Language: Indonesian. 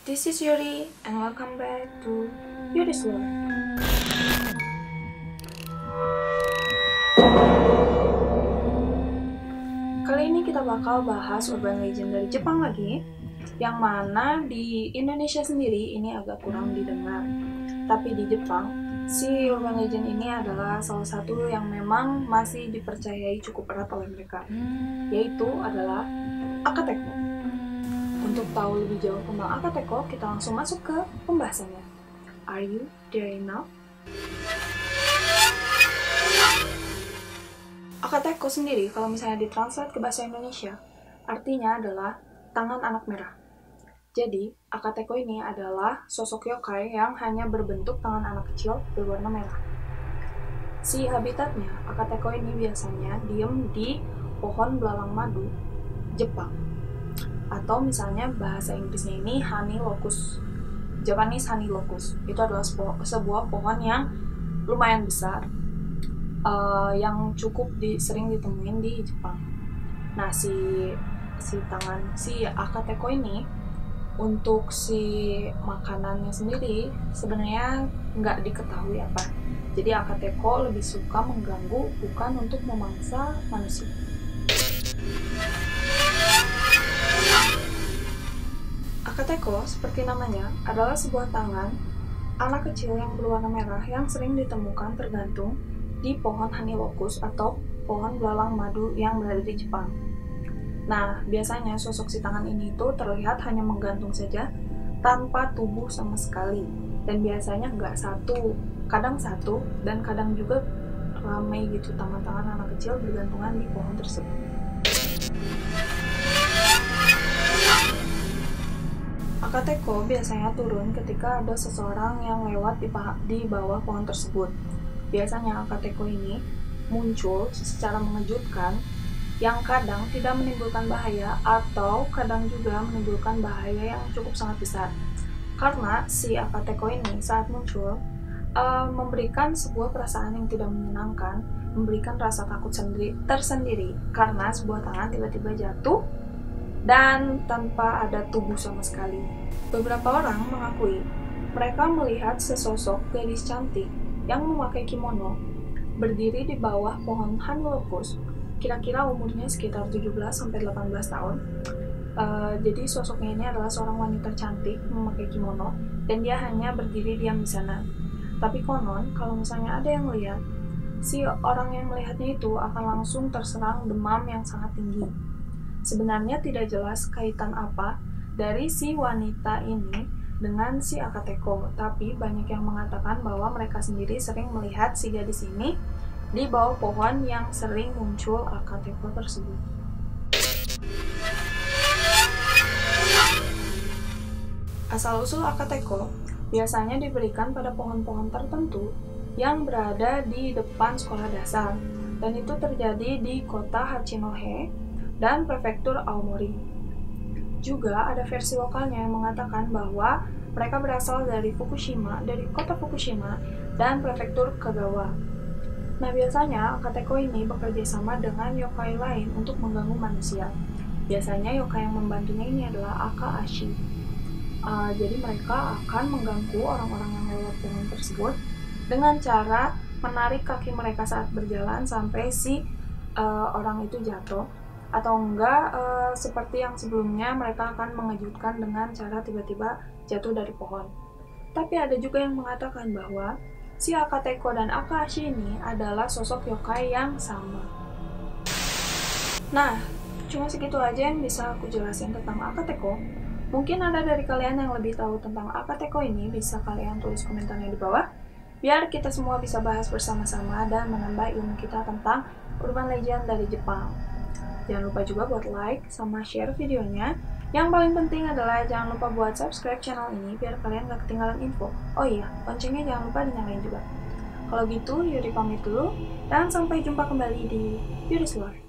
This is Yuri and welcome back to Yuri's World. Kali ini kita bakal bahas urban legend dari Jepang lagi, yang mana di Indonesia sendiri ini agak kurang didengar. Tapi di Jepang, si urban legend ini adalah salah satu yang memang masih dipercayai cukup erat oleh mereka, yaitu adalah Akateko. Untuk tahu lebih jauh tentang Akateko, kita langsung masuk ke pembahasannya. Are you there now? Akateko sendiri, kalau misalnya ditranslate ke bahasa Indonesia, artinya adalah tangan anak merah. Jadi, Akateko ini adalah sosok yokai yang hanya berbentuk tangan anak kecil berwarna merah. Si habitatnya, Akateko ini biasanya diem di pohon belalang madu Jepang. Atau misalnya bahasa Inggrisnya ini honey locust, Japanese honey locust. Itu adalah sebuah pohon yang lumayan besar, yang cukup sering ditemuin di Jepang. Nah, si Akateko ini, untuk si makanannya sendiri sebenarnya nggak diketahui apa. Jadi Akateko lebih suka mengganggu, bukan untuk memangsa manusia. Akateko, seperti namanya, adalah sebuah tangan anak kecil yang berwarna merah yang sering ditemukan tergantung di pohon honey locust atau pohon belalang madu yang berada di Jepang. Nah, biasanya sosok si tangan ini tuh terlihat hanya menggantung saja tanpa tubuh sama sekali. Dan biasanya nggak satu, kadang satu, dan kadang juga ramai gitu tangan-tangan anak kecil bergantungan di pohon tersebut. Akateko biasanya turun ketika ada seseorang yang lewat di bawah pohon tersebut. Biasanya Akateko ini muncul secara mengejutkan, yang kadang tidak menimbulkan bahaya atau kadang juga menimbulkan bahaya yang cukup sangat besar. Karena si Akateko ini saat muncul memberikan sebuah perasaan yang tidak menyenangkan, memberikan rasa takut tersendiri karena sebuah tangan tiba-tiba jatuh dan tanpa ada tubuh sama sekali. Beberapa orang mengakui mereka melihat sesosok gadis cantik yang memakai kimono berdiri di bawah pohon honey locust, kira-kira umurnya sekitar 17-18 tahun. Jadi sosoknya ini adalah seorang wanita cantik memakai kimono dan dia hanya berdiri diam di sana. Tapi konon kalau misalnya ada yang melihat, si orang yang melihatnya itu akan langsung terserang demam yang sangat tinggi. Sebenarnya tidak jelas kaitan apa dari si wanita ini dengan si Akateko, tapi banyak yang mengatakan bahwa mereka sendiri sering melihat si gadis ini di bawah pohon yang sering muncul Akateko tersebut. Asal-usul Akateko biasanya diberikan pada pohon-pohon tertentu yang berada di depan sekolah dasar, dan itu terjadi di kota Hachinohe dan prefektur Aomori. Juga ada versi lokalnya yang mengatakan bahwa mereka berasal dari kota Fukushima dan prefektur Kagawa. Nah, biasanya Akateko ini bekerja sama dengan yokai lain untuk mengganggu manusia. Biasanya yokai yang membantunya ini adalah Aka-ashi. Jadi mereka akan mengganggu orang-orang yang lewat pohon tersebut dengan cara menarik kaki mereka saat berjalan sampai si orang itu jatuh. Atau enggak, seperti yang sebelumnya, mereka akan mengejutkan dengan cara tiba-tiba jatuh dari pohon. Tapi ada juga yang mengatakan bahwa si Akateko dan Aka-ashi ini adalah sosok yokai yang sama. Nah, cuma segitu aja yang bisa aku jelasin tentang Akateko. Mungkin ada dari kalian yang lebih tahu tentang Akateko ini, bisa kalian tulis komentarnya di bawah, biar kita semua bisa bahas bersama-sama dan menambah ilmu kita tentang urban legend dari Jepang. Jangan lupa juga buat like sama share videonya. Yang paling penting adalah jangan lupa buat subscribe channel ini biar kalian gak ketinggalan info. Oh iya, loncengnya jangan lupa dinyalain juga. Kalau gitu, Yuri pamit dulu, dan sampai jumpa kembali di Yuri's World.